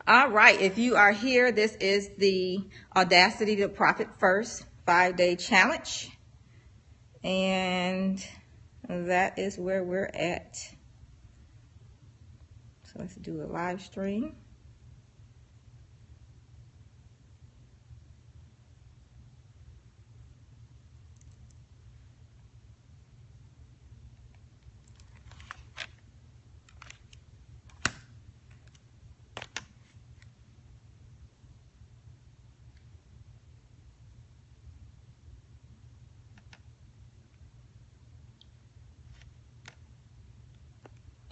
All right, if you are here, this is the Audacity to Profit First 5-day challenge. And that is where we're at. So let's do a live stream.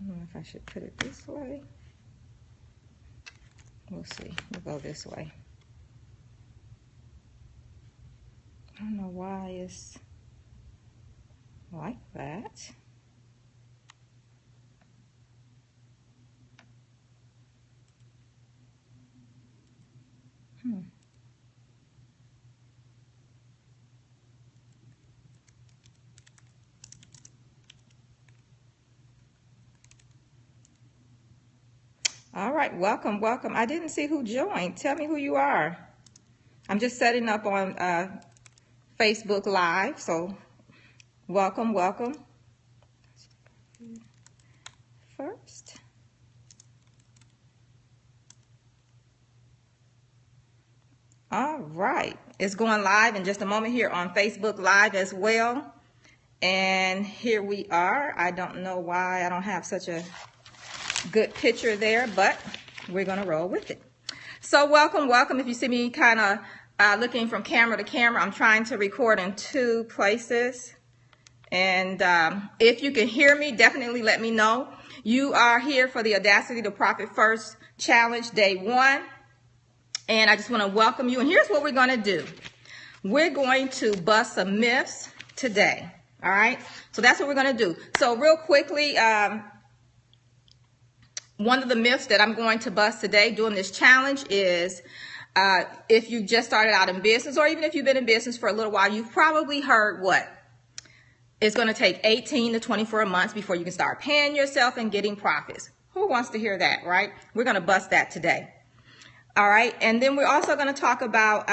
I don't know if I should put it this way. We'll see. We'll go this way. I don't know why it's like that. All right, welcome, welcome. I didn't see who joined. Tell me who you are. I'm just setting up on Facebook Live, so welcome, welcome. First. All right, it's going live in just a moment here on Facebook Live as well. And here we are. I don't know why I don't have such a good picture there, but we're going to roll with it. So welcome, welcome. If you see me kind of looking from camera to camera, I'm trying to record in 2 places. And if you can hear me, definitely let me know. You are here for the Audacity to Profit First Challenge Day 1. And I just want to welcome you. And here's what we're going to do. We're going to bust some myths today. All right. So that's what we're going to do. So real quickly, one of the myths that I'm going to bust today doing this challenge is if you just started out in business, or even if you've been in business for a little while, you've probably heard what? It's going to take 18 to 24 months before you can start paying yourself and getting profits. Who wants to hear that, right? We're going to bust that today. All right. And then we're also going to talk about,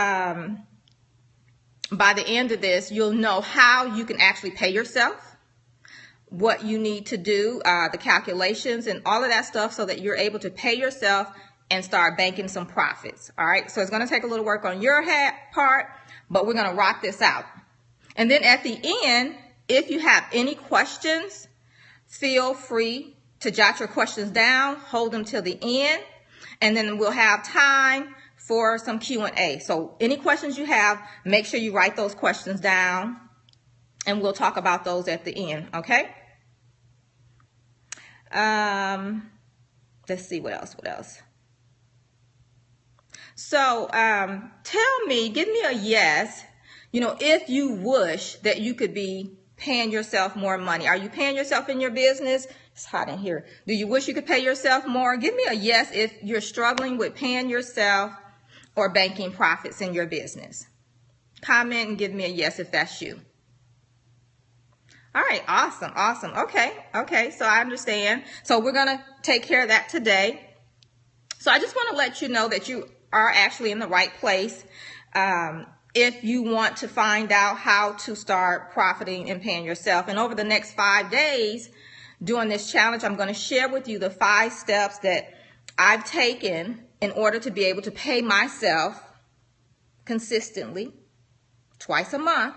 by the end of this, you'll know how you can actually pay yourself, what you need to do, the calculations and all of that stuff so that you're able to pay yourself and start banking some profits. All right. So it's going to take a little work on your part, but we're going to rock this out. And then at the end, if you have any questions, feel free to jot your questions down, hold them till the end, and then we'll have time for some Q&A. So any questions you have, make sure you write those questions down, and we'll talk about those at the end, okay? Let's see what else. So tell me, give me a yes, if you wish that you could be paying yourself more money. Are you paying yourself in your business? It's hot in here. Do you wish you could pay yourself more? Give me a yes if you're struggling with paying yourself or banking profits in your business. Comment and give me a yes if that's you. All right, awesome, awesome. Okay, so I understand. So we're going to take care of that today. So I just want to let you know that you are actually in the right place. If you want to find out how to start profiting and paying yourself. And over the next 5 days doing this challenge, I'm going to share with you the 5 steps that I've taken in order to be able to pay myself consistently twice a month,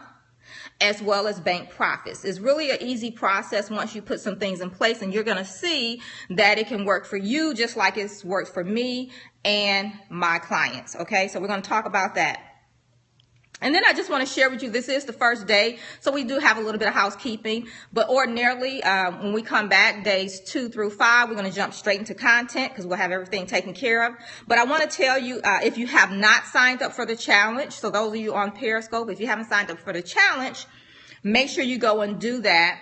as well as bank profits. It's really an easy process once you put some things in place, and you're going to see that it can work for you just like it's worked for me and my clients. Okay, so we're going to talk about that. And then I just want to share with you, this is the first day, so we do have a little bit of housekeeping. But ordinarily, when we come back, days 2 through 5, we're going to jump straight into content because we'll have everything taken care of. But I want to tell you, if you have not signed up for the challenge, so those of you on Periscope, if you haven't signed up for the challenge, make sure you go and do that.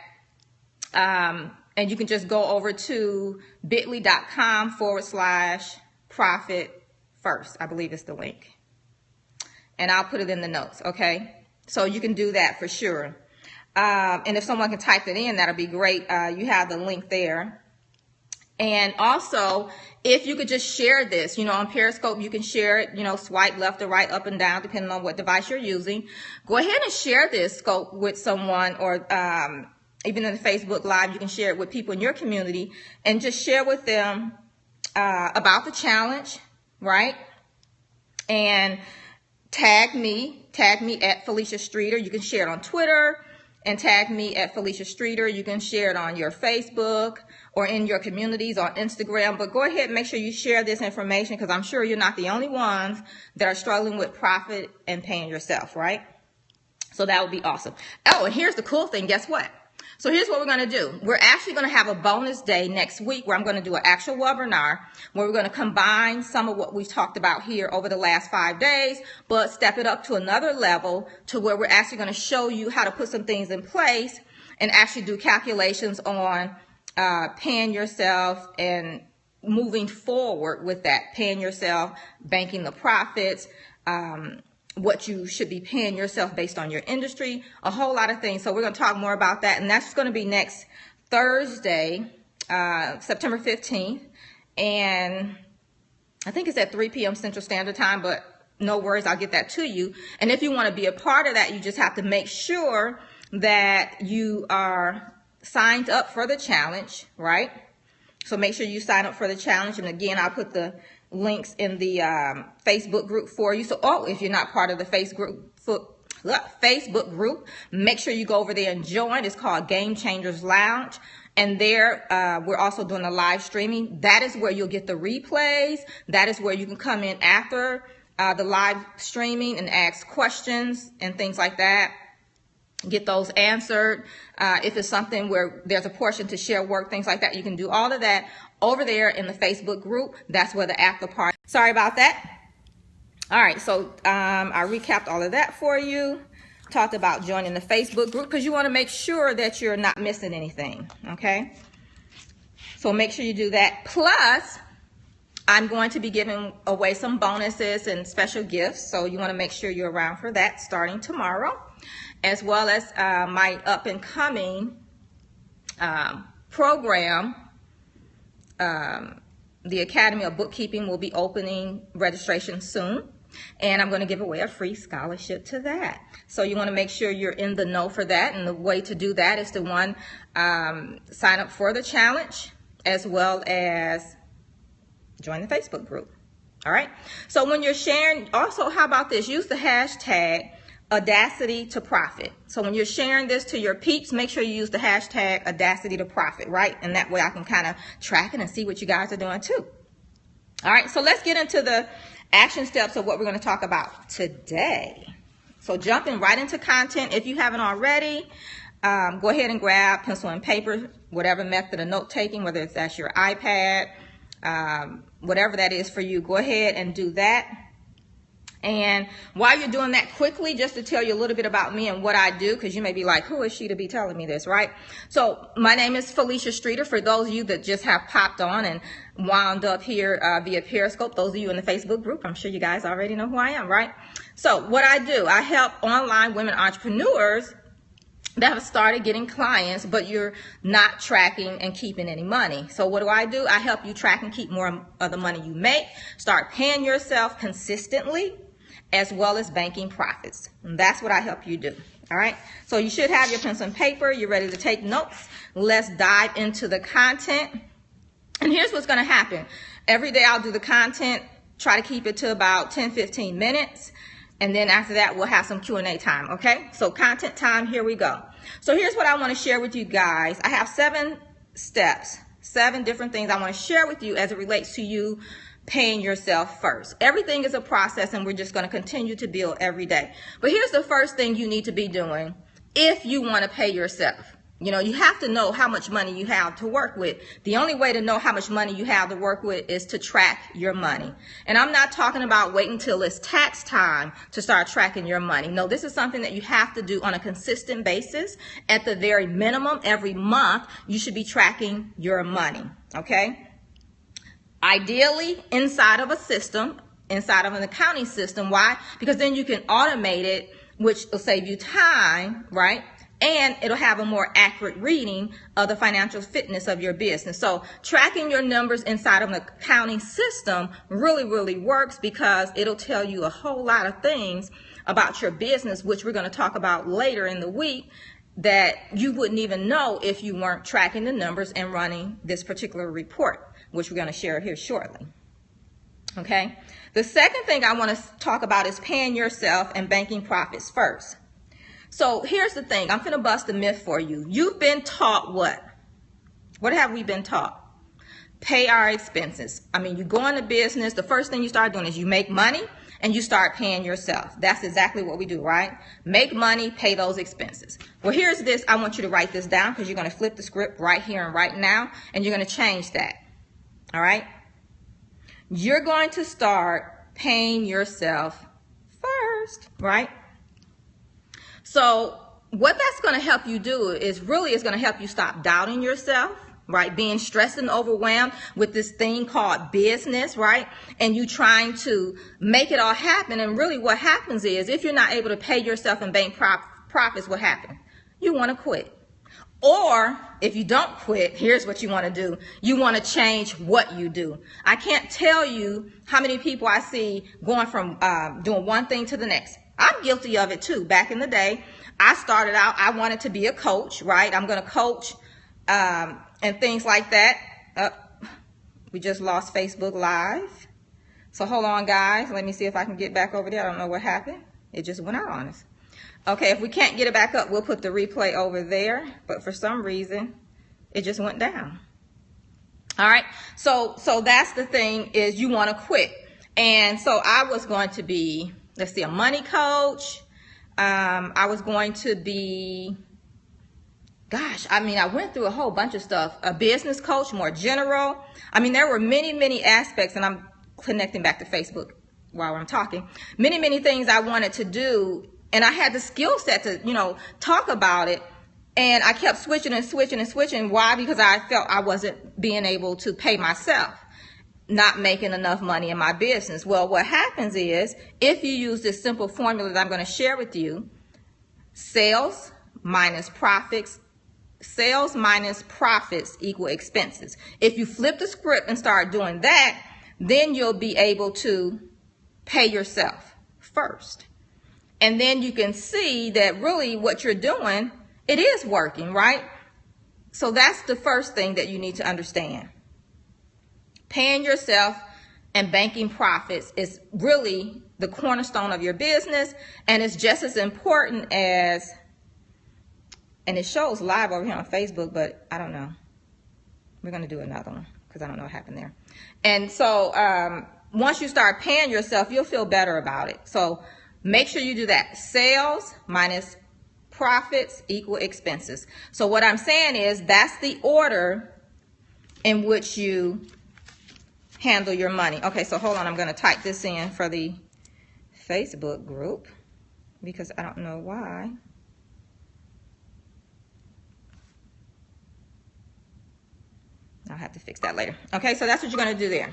And you can just go over to bit.ly.com/profit first. I believe it's the link. And I'll put it in the notes, okay? So you can do that for sure. And if someone can type it in, that'll be great. You have the link there. And also, if you could just share this, on Periscope, you can share it, swipe left or right, up and down, depending on what device you're using. Go ahead and share this scope with someone, or even in the Facebook Live, you can share it with people in your community and just share with them about the challenge, right? And tag me at Felicia Streeter. You can share it on Twitter and tag me at Felicia Streeter. You can share it on your Facebook or in your communities on Instagram. But go ahead and make sure you share this information, because I'm sure you're not the only ones that are struggling with profit and paying yourself, right? So that would be awesome. Oh, and here's the cool thing. Guess what? So here's what we're going to do. We're actually going to have a bonus day next week where I'm going to do an actual webinar where we're going to combine some of what we've talked about here over the last 5 days, but step it up to another level to where we're actually going to show you how to put some things in place and actually do calculations on paying yourself and moving forward with that, paying yourself, banking the profits, what you should be paying yourself based on your industry, a whole lot of things. So we're going to talk more about that, and that's going to be next Thursday, September 15th, and I think it's at 3 p.m. Central Standard Time, but no worries, I'll get that to you. And if you want to be a part of that, you just have to make sure that you are signed up for the challenge, right? So make sure you sign up for the challenge, and again, I'll put the links in the Facebook group for you. So, if you're not part of the Facebook group, make sure you go over there and join. It's called Game Changers Lounge. And there, we're also doing a live streaming. That is where you'll get the replays. That is where you can come in after the live streaming and ask questions and things like that. Get those answered. If it's something where there's a portion to share work, things like that, you can do all of that over there in the Facebook group. That's where the after party. Sorry about that. All right, so I recapped all of that for you. Talked about joining the Facebook group because you want to make sure that you're not missing anything, okay? So make sure you do that. Plus, I'm going to be giving away some bonuses and special gifts, so you want to make sure you're around for that starting tomorrow, as well as my up-and-coming program. The Academy of Bookkeeping will be opening registration soon, and I'm going to give away a free scholarship to that. So you want to make sure you're in the know for that, and the way to do that is to, one, sign up for the challenge, as well as join the Facebook group. All right? So when you're sharing, also, how about this? Use the hashtag Audacity to Profit. So when you're sharing this to your peeps, make sure you use the hashtag Audacity to Profit, right? And that way I can kind of track it and see what you guys are doing too. All right, so let's get into the action steps of what we're going to talk about today. So jumping right into content, if you haven't already, go ahead and grab pencil and paper, whatever method of note taking, whether it's that's your iPad, whatever that is for you, go ahead and do that. And while you're doing that, quickly, just to tell you a little bit about me and what I do, because you may be like, who is she to be telling me this, right? So my name is Felicia Streeter. For those of you that just have popped on and wound up here via Periscope, those of you in the Facebook group, I'm sure you guys already know who I am, right? So what I do, I help online women entrepreneurs that have started getting clients, but you're not tracking and keeping any money. So what do? I help you track and keep more of the money you make, start paying yourself consistently, as well as banking profits. And that's what I help you do. All right. So you should have your pencil and paper. You're ready to take notes. Let's dive into the content. And here's what's going to happen. Every day I'll do the content, try to keep it to about 10-15 minutes. And then after that, we'll have some Q&A time. Okay. So content time. Here we go. So here's what I want to share with you guys. I have 7 steps, 7 different things I want to share with you as it relates to you paying yourself first. Everything is a process, and we're just going to continue to build every day. But here's the first thing you need to be doing if you want to pay yourself. You know, you have to know how much money you have to work with. The only way to know how much money you have to work with is to track your money. And I'm not talking about waiting till it's tax time to start tracking your money. No, this is something that you have to do on a consistent basis. At the very minimum, every month, you should be tracking your money, okay? Ideally, inside of a system, inside of an accounting system. Why? Because then you can automate it, which will save you time, right? and it'll have a more accurate reading of the financial fitness of your business. So tracking your numbers inside of an accounting system really works, because it'll tell you a whole lot of things about your business, which we're going to talk about later in the week, that you wouldn't even know if you weren't tracking the numbers and running this particular report, which we're going to share here shortly. Okay. The second thing I want to talk about is paying yourself and banking profits first. So here's the thing. I'm going to bust a myth for you. You've been taught what? What have we been taught? Pay our expenses. I mean, you go into business, the first thing you start doing is you make money and you start paying yourself. That's exactly what we do, right? Make money, pay those expenses. Well, here's this. I want you to write this down, because you're going to flip the script right here and right now, and you're going to change that. All right? You're going to start paying yourself first, right? So what that's going to help you do is it's going to help you stop doubting yourself, right? Being stressed and overwhelmed with this thing called business, right? And you trying to make it all happen. And really what happens is, if you're not able to pay yourself and bank profits, what happens? You want to quit. Or if you don't quit, here's what you want to do. You want to change what you do. I can't tell you how many people I see going from doing one thing to the next. I'm guilty of it too. Back in the day, I started out, I wanted to be a coach, right? I'm going to coach and things like that. We just lost Facebook Live. So hold on, guys. Let me see if I can get back over there. I don't know what happened. It just went out on us. Okay, if we can't get it back up, we'll put the replay over there. But for some reason, it just went down. All right, so that's the thing, is you want to quit. And so I was going to be, let's see, a money coach. I was going to be, gosh, I mean, I went through a whole bunch of stuff. A business coach, more general. I mean, there were many aspects, and I'm connecting back to Facebook while I'm talking. Many things I wanted to do. And I had the skill set to, talk about it. And I kept switching. Why? Because I felt I wasn't being able to pay myself, not making enough money in my business. Well, what happens is, if you use this simple formula that I'm going to share with you, sales minus profits equal expenses. If you flip the script and start doing that, then you'll be able to pay yourself first. And then you can see that really what you're doing, it is working, right? So that's the first thing that you need to understand. Paying yourself and banking profits is really the cornerstone of your business, and it's just as important as, and it shows live over here on Facebook, but I don't know. We're going to do another one because I don't know what happened there. And so once you start paying yourself, you'll feel better about it. So make sure you do that. Sales minus profits equal expenses. So what I'm saying is, that's the order in which you handle your money. Okay, so hold on. I'm going to type this in for the Facebook group because I don't know why. I'll have to fix that later. Okay, so that's what you're going to do there.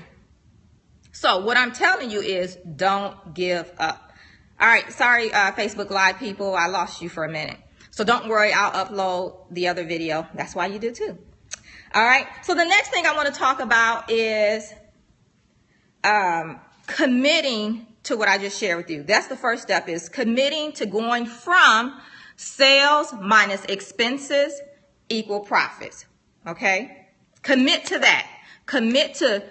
So what I'm telling you is, don't give up. All right, sorry, Facebook Live people, I lost you for a minute. So don't worry, I'll upload the other video. That's why you do too. All right, so the next thing I want to talk about is committing to what I just shared with you. That's the first step, is committing to going from sales minus expenses equal profits. Okay, commit to that. Commit to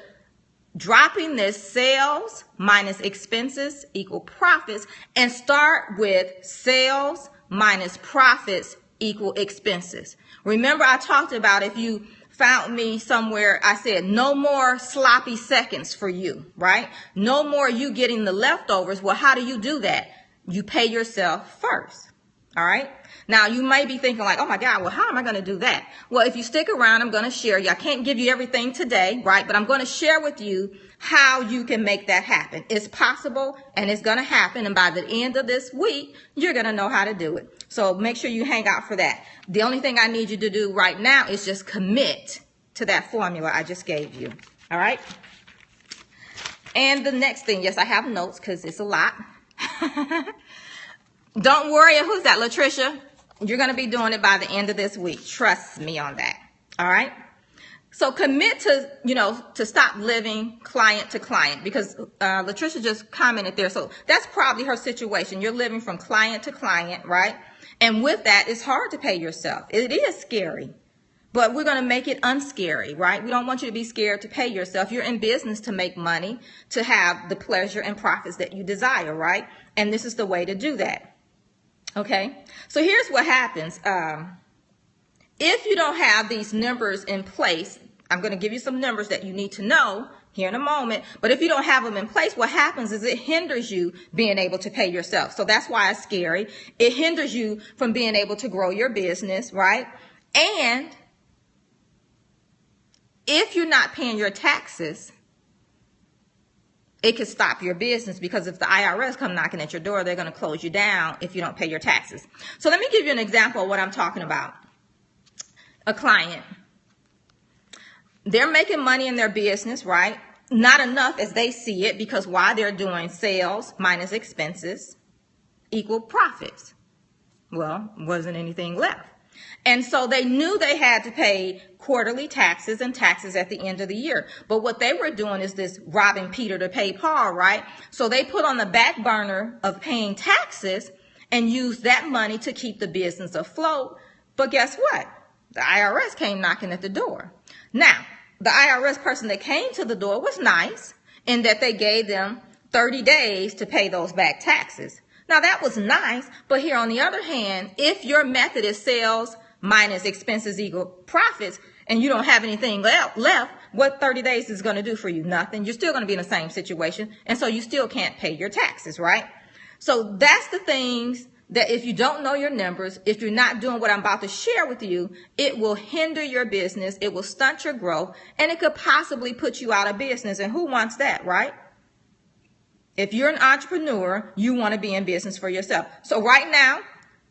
dropping this sales minus expenses equal profits, and start with sales minus profits equal expenses. Remember, I talked about, if you found me somewhere, I said no more sloppy seconds for you, right? No more you getting the leftovers. Well, how do you do that? You pay yourself first. All right. Now you may be thinking like, oh my God, well, how am I going to do that? Well, if you stick around, I'm going to share you. I can't give you everything today, right? But I'm going to share with you how you can make that happen. It's possible, and it's going to happen. And by the end of this week, you're going to know how to do it. So make sure you hang out for that. The only thing I need you to do right now is just commit to that formula I just gave you. All right. And the next thing, yes, I have notes because it's a lot. Don't worry. Who's that? Latricia. You're going to be doing it by the end of this week. Trust me on that. All right. So commit to, to stop living client to client, because Latricia just commented there. So that's probably her situation. You're living from client to client, right? And with that, it's hard to pay yourself. It is scary, but we're going to make it unscary, right? We don't want you to be scared to pay yourself. You're in business to make money, to have the pleasure and profits that you desire, right? And this is the way to do that. Okay. So here's what happens. If you don't have these numbers in place, I'm going to give you some numbers that you need to know here in a moment. But if you don't have them in place, what happens is it hinders you being able to pay yourself. So that's why it's scary. It hinders you from being able to grow your business, right? And if you're not paying your taxes, it could stop your business, because if the IRS come knocking at your door, they're going to close you down if you don't pay your taxes. So let me give you an example of what I'm talking about. A client. They're making money in their business, right? Not enough as they see it, because why? They're doing sales minus expenses equal profits. Well, wasn't anything left. And so they knew they had to pay quarterly taxes and taxes at the end of the year. But what they were doing is this robbing Peter to pay Paul, right? So they put on the back burner of paying taxes and used that money to keep the business afloat. But guess what? The IRS came knocking at the door. Now, the IRS person that came to the door was nice in that they gave them 30 days to pay those back taxes. Now, that was nice, but here on the other hand, if your method is sales minus expenses equal profits and you don't have anything left, what 30 days is going to do for you? Nothing. You're still going to be in the same situation, and so you still can't pay your taxes, right? So that's the things that if you don't know your numbers, if you're not doing what I'm about to share with you, it will hinder your business, it will stunt your growth, and it could possibly put you out of business. And who wants that, right? If you're an entrepreneur, you want to be in business for yourself. So right now,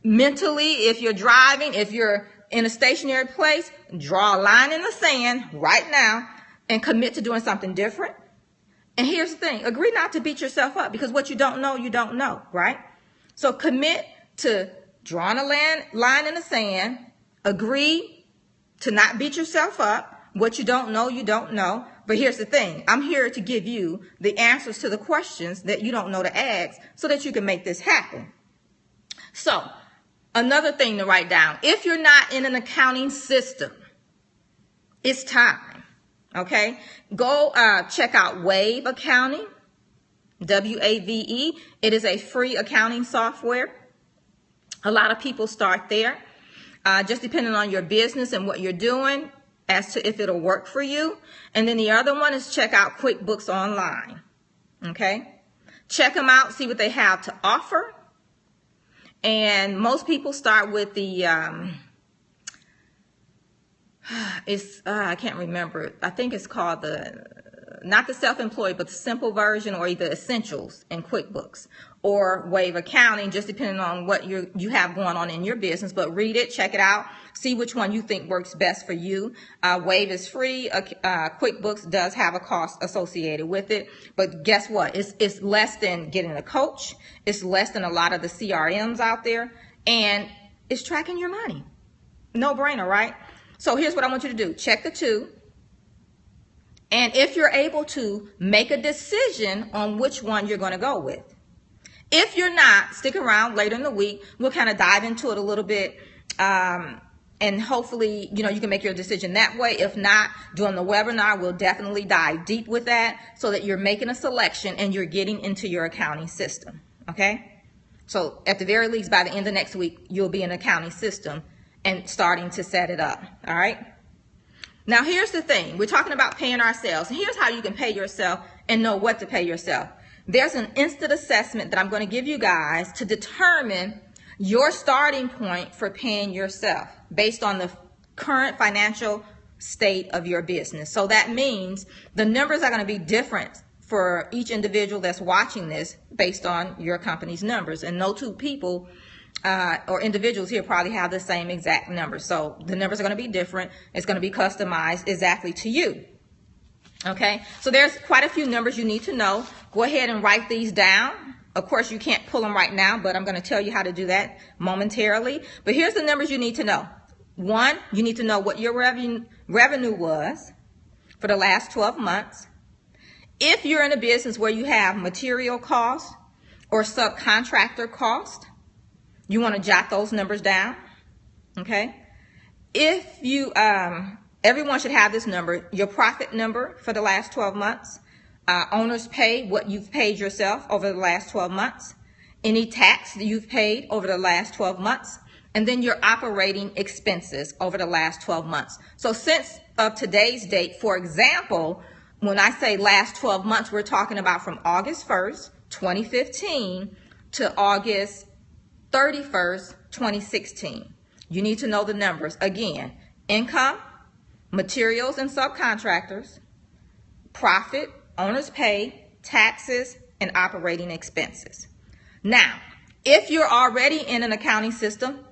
mentally, if you're driving, if you're in a stationary place, draw a line in the sand right now and commit to doing something different. And here's the thing, agree not to beat yourself up, because what you don't know, right? So commit to drawing a line in the sand, agree to not beat yourself up. What you don't know. But here's the thing. I'm here to give you the answers to the questions that you don't know to ask so that you can make this happen. So another thing to write down. If you're not in an accounting system, it's time. Okay? Go check out Wave Accounting. WAVE. It is a free accounting software. A lot of people start there. Just depending on your business and what you're doing as to if it'll work for you. And then the other one is check out QuickBooks Online. Okay? Check them out, see what they have to offer. And most people start with the, I can't remember. I think it's called not the self-employed, but the simple version, or either essentials in QuickBooks or Wave Accounting, just depending on what you have going on in your business. But read it, check it out, see which one you think works best for you. Wave is free. QuickBooks does have a cost associated with it, but guess what? It's less than getting a coach. It's less than a lot of the CRMs out there, and it's tracking your money. No brainer, right? So here's what I want you to do. Check the two. And if you're able to, make a decision on which one you're going to go with. If you're not, stick around later in the week. We'll kind of dive into it a little bit. And hopefully, you can make your decision that way. If not, during the webinar, we'll definitely dive deep with that so that you're making a selection and you're getting into your accounting system. Okay? So at the very least, by the end of next week, you'll be in an accounting system and starting to set it up. All right? Now, here's the thing. We're talking about paying ourselves. And here's how you can pay yourself and know what to pay yourself. There's an instant assessment that I'm going to give you guys to determine your starting point for paying yourself based on the current financial state of your business. So that means the numbers are going to be different for each individual that's watching this based on your company's numbers. And no two people or individuals here probably have the same exact numbers. So the numbers are going to be different. It's going to be customized exactly to you. Okay, so there's quite a few numbers you need to know. Go ahead and write these down. Of course, you can't pull them right now, but I'm going to tell you how to do that momentarily. But here's the numbers you need to know. One, you need to know what your revenue was for the last 12 months. If you're in a business where you have material costs or subcontractor cost, you want to jot those numbers down, okay? If you, everyone should have this number, your profit number for the last 12 months, owner's pay, what you've paid yourself over the last 12 months, any tax that you've paid over the last 12 months, and then your operating expenses over the last 12 months. So since of today's date, for example, when I say last 12 months, we're talking about from August 1st, 2015 to August 31st, 2016. You need to know the numbers. Again, income, materials and subcontractors, profit, owner's pay, taxes, and operating expenses. Now, if you're already in an accounting system,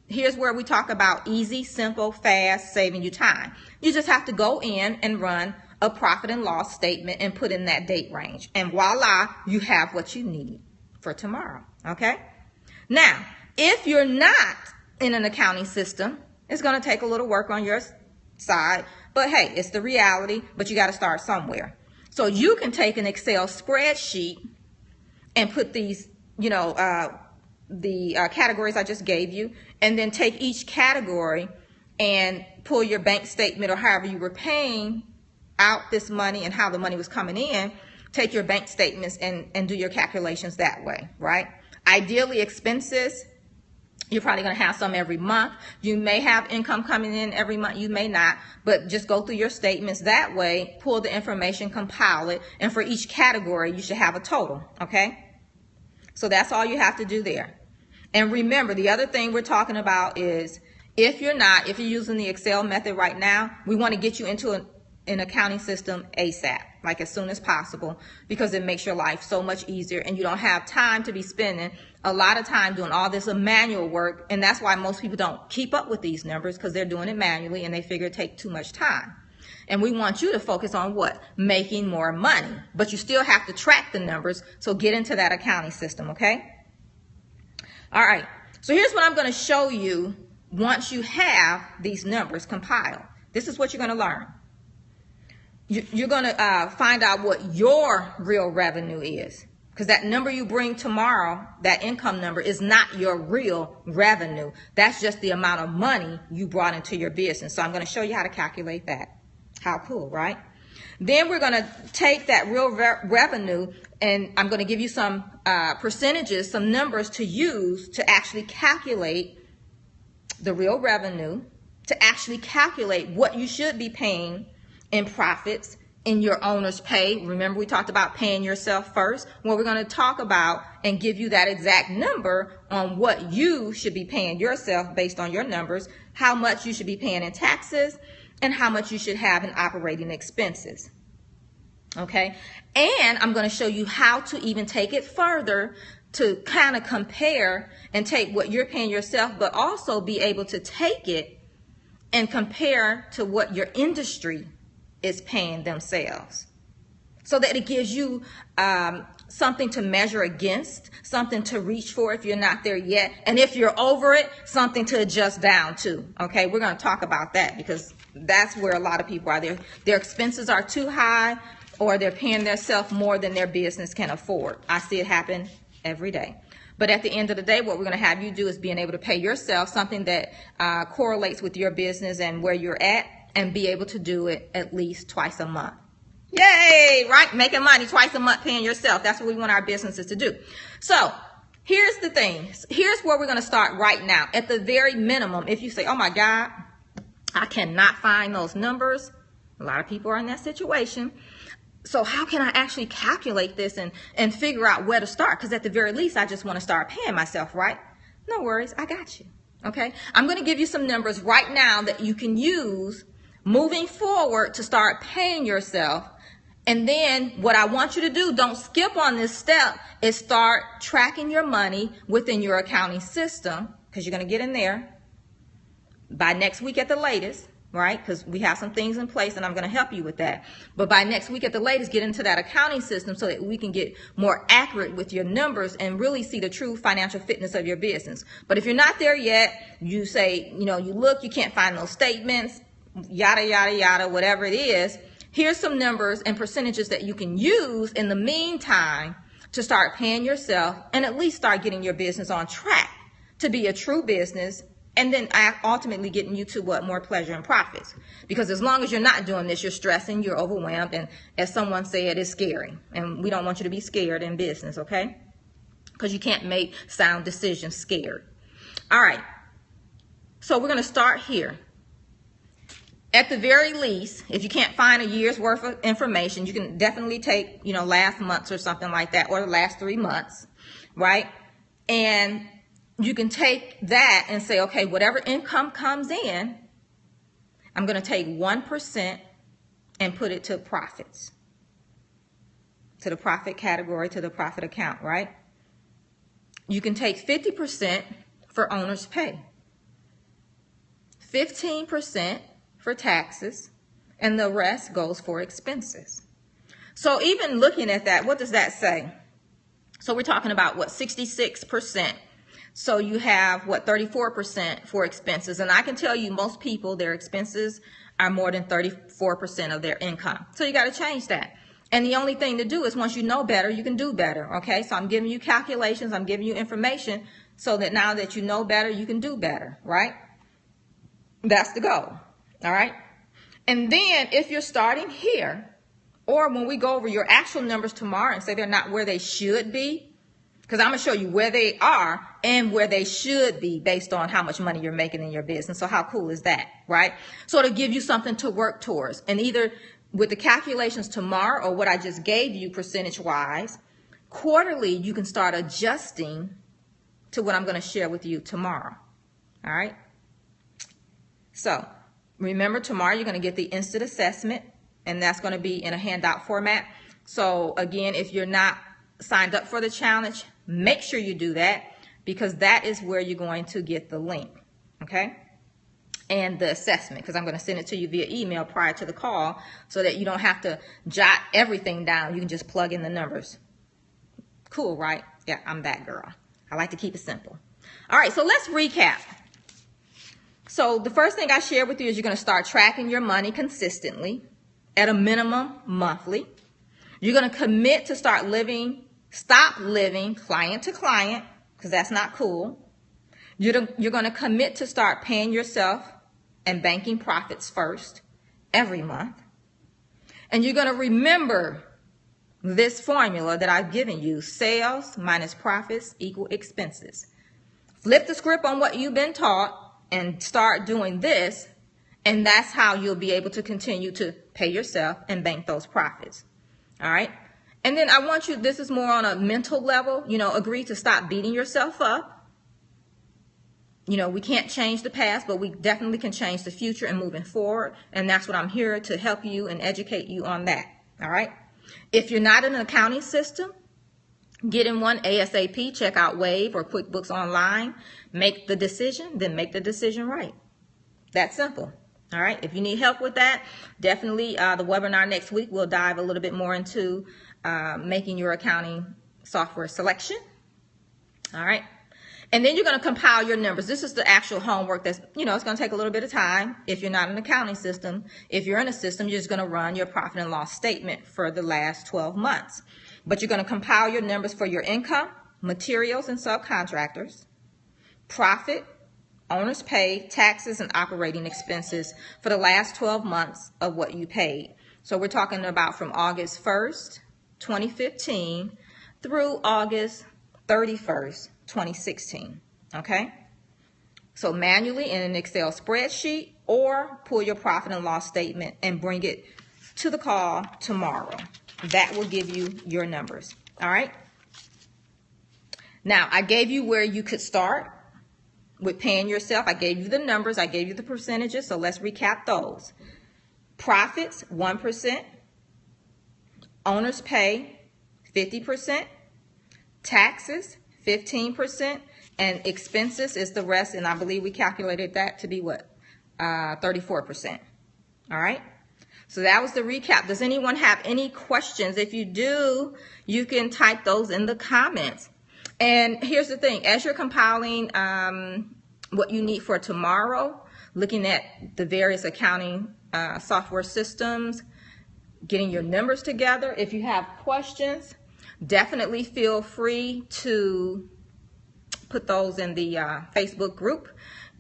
here's where we talk about easy, simple, fast, saving you time. You just have to go in and run a profit and loss statement and put in that date range. And voila, you have what you need for tomorrow, okay? Now, if you're not in an accounting system, it's going to take a little work on your side, but hey, it's the reality, but you got to start somewhere. So you can take an Excel spreadsheet and put these, the categories I just gave you, and then take each category and pull your bank statement or however you were paying out this money and how the money was coming in, take your bank statements and do your calculations that way, right? Ideally, expenses, you're probably going to have some every month. You may have income coming in every month. You may not, but just go through your statements that way, pull the information, compile it, and for each category, you should have a total, okay? So that's all you have to do there. And remember, the other thing we're talking about is if you're using the Excel method right now, we want to get you into an accounting system ASAP, like as soon as possible, because it makes your life so much easier and you don't have time to be spending a lot of time doing all this manual work. And that's why most people don't keep up with these numbers, because they're doing it manually and they figure it takes too much time. And we want you to focus on what? Making more money. But you still have to track the numbers, so get into that accounting system, okay? All right, so here's what I'm going to show you once you have these numbers compiled. This is what you're going to learn. You're going to find out what your real revenue is, because that number you bring tomorrow, that income number, is not your real revenue. That's just the amount of money you brought into your business. So I'm going to show you how to calculate that. How cool, right? Then we're going to take that real revenue, and I'm going to give you some percentages, some numbers to use to actually calculate the real revenue, to actually calculate what you should be paying in profits in your owner's pay. Remember, we talked about paying yourself first. Well, we're going to talk about and give you that exact number on what you should be paying yourself based on your numbers, how much you should be paying in taxes, and how much you should have in operating expenses. Okay? And I'm going to show you how to even take it further to kind of compare and take what you're paying yourself, but also be able to take it and compare to what your industry is paying themselves, so that it gives you something to measure against, something to reach for if you're not there yet, and if you're over it, something to adjust down to. Okay, we're going to talk about that, because that's where a lot of people are. Their expenses are too high, or they're paying themselves more than their business can afford. I see it happen every day. But at the end of the day, what we're going to have you do is being able to pay yourself something that correlates with your business and where you're at, and be able to do it at least twice a month. Yay, right? Making money twice a month, paying yourself. That's what we want our businesses to do. So here's the thing. Here's where we're going to start right now. At the very minimum, if you say, oh my God, I cannot find those numbers. A lot of people are in that situation. So how can I actually calculate this and figure out where to start? Because at the very least, I just want to start paying myself, right? No worries, I got you. Okay? I'm going to give you some numbers right now that you can use moving forward to start paying yourself. And then what I want you to do, don't skip on this step, is start tracking your money within your accounting system, because you're going to get in there by next week at the latest. right? Because we have some things in place and I'm going to help you with that. But by next week at the latest, get into that accounting system so that we can get more accurate with your numbers and really see the true financial fitness of your business. But if you're not there yet, you say, you look, you can't find those statements, yada, yada, yada, whatever it is. Here's some numbers and percentages that you can use in the meantime to start paying yourself and at least start getting your business on track to be a true business, and then ultimately getting you to what? More pleasure and profits. Because as long as you're not doing this, you're stressing, you're overwhelmed, and as someone said, it's scary. And we don't want you to be scared in business, okay? Because you can't make sound decisions scared. All right. So we're going to start here. At the very least, if you can't find a year's worth of information, you can definitely take, last month's or something like that, or the last 3 months, right? And you can take that and say, okay, whatever income comes in, I'm going to take 1% and put it to profits, to the profit category, to the profit account, right? You can take 50% for owner's pay, 15% for taxes, and the rest goes for expenses. So even looking at that, what does that say? So we're talking about what, 66%. So you have what, 34% for expenses. And I can tell you most people, their expenses are more than 34% of their income. So you got to change that. And the only thing to do is once you know better, you can do better. Okay, so I'm giving you calculations, I'm giving you information so that now that you know better, you can do better, right? That's the goal. All right. And then if you're starting here, or when we go over your actual numbers tomorrow and say they're not where they should be, because I'm going to show you where they are and where they should be based on how much money you're making in your business. So how cool is that, right? So it'll give you something to work towards. And either with the calculations tomorrow or what I just gave you percentage-wise, quarterly you can start adjusting to what I'm going to share with you tomorrow. All right. So remember, tomorrow you're going to get the instant assessment, and that's going to be in a handout format. So again, if you're not signed up for the challenge, make sure you do that, because that is where you're going to get the link, okay? And the assessment, because I'm going to send it to you via email prior to the call so that you don't have to jot everything down. You can just plug in the numbers. Cool, right? Yeah, I'm that girl. I like to keep it simple. All right, so let's recap. So the first thing I share with you is you're going to start tracking your money consistently at a minimum monthly. You're going to commit to stop living client to client, because that's not cool. You're going to commit to start paying yourself and banking profits first every month. And you're going to remember this formula that I've given you: sales minus profits equal expenses. Flip the script on what you've been taught and start doing this, and that's how you'll be able to continue to pay yourself and bank those profits. All right. And then I want you, this is more on a mental level, agree to stop beating yourself up. We can't change the past, but we definitely can change the future and moving forward. And that's what I'm here to help you and educate you on that. All right. If you're not in an accounting system, get in one ASAP. Check out Wave or QuickBooks Online. Make the decision, then make the decision right. That's simple. All right. If you need help with that, definitely the webinar next week, we'll dive a little bit more into making your accounting software selection. All right. And then you're going to compile your numbers. This is the actual homework that's, it's going to take a little bit of time if you're not in an accounting system. If you're in a system, you're just going to run your profit and loss statement for the last 12 months. But you're going to compile your numbers for your income, materials and subcontractors, profit, owner's pay, taxes, and operating expenses for the last 12 months of what you paid. So we're talking about from August 1st, 2015 through August 31st, 2016. Okay? So manually in an Excel spreadsheet, or pull your profit and loss statement and bring it to the call tomorrow. That will give you your numbers. All right? Now, I gave you where you could start with paying yourself. I gave you the numbers. I gave you the percentages. So let's recap those. Profits, 1%. Owner's pay, 50%. Taxes, 15%. And expenses is the rest. And I believe we calculated that to be what? 34%. All right. So that was the recap. Does anyone have any questions? If you do, you can type those in the comments. And here's the thing, as you're compiling what you need for tomorrow, looking at the various accounting software systems, getting your numbers together, if you have questions, definitely feel free to put those in the Facebook group,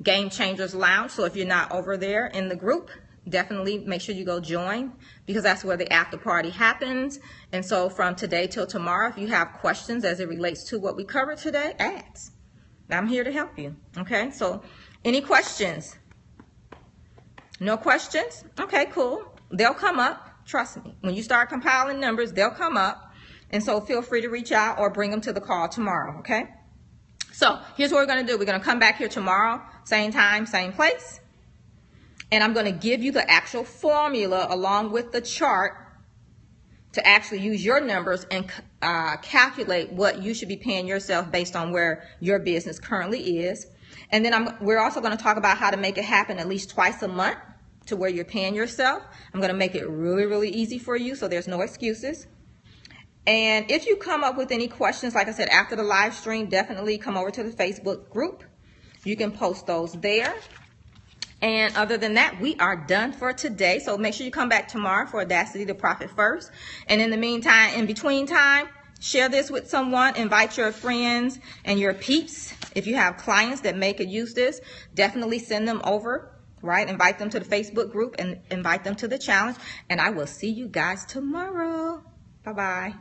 Game Changers Lounge. So if you're not over there in the group, definitely make sure you go join, because that's where the after party happens. And so from today till tomorrow, if you have questions as it relates to what we covered today, ask. I'm here to help you. Okay, so any questions? No questions? Okay, cool. They'll come up. Trust me. When you start compiling numbers, they'll come up. And so feel free to reach out or bring them to the call tomorrow, okay? So here's what we're going to do. We're going to come back here tomorrow, same time, same place. And I'm going to give you the actual formula along with the chart to actually use your numbers and calculate what you should be paying yourself based on where your business currently is. And then we're also going to talk about how to make it happen at least twice a month to where you're paying yourself. I'm going to make it really, really easy for you, so there's no excuses. And if you come up with any questions, like I said, after the live stream, definitely come over to the Facebook group. You can post those there. And other than that, we are done for today. So make sure you come back tomorrow for Audacity to Profit First. And in the meantime, in between time, share this with someone, invite your friends and your peeps. If you have clients that could use this, definitely send them over, right? Invite them to the Facebook group and invite them to the challenge. And I will see you guys tomorrow. Bye-bye.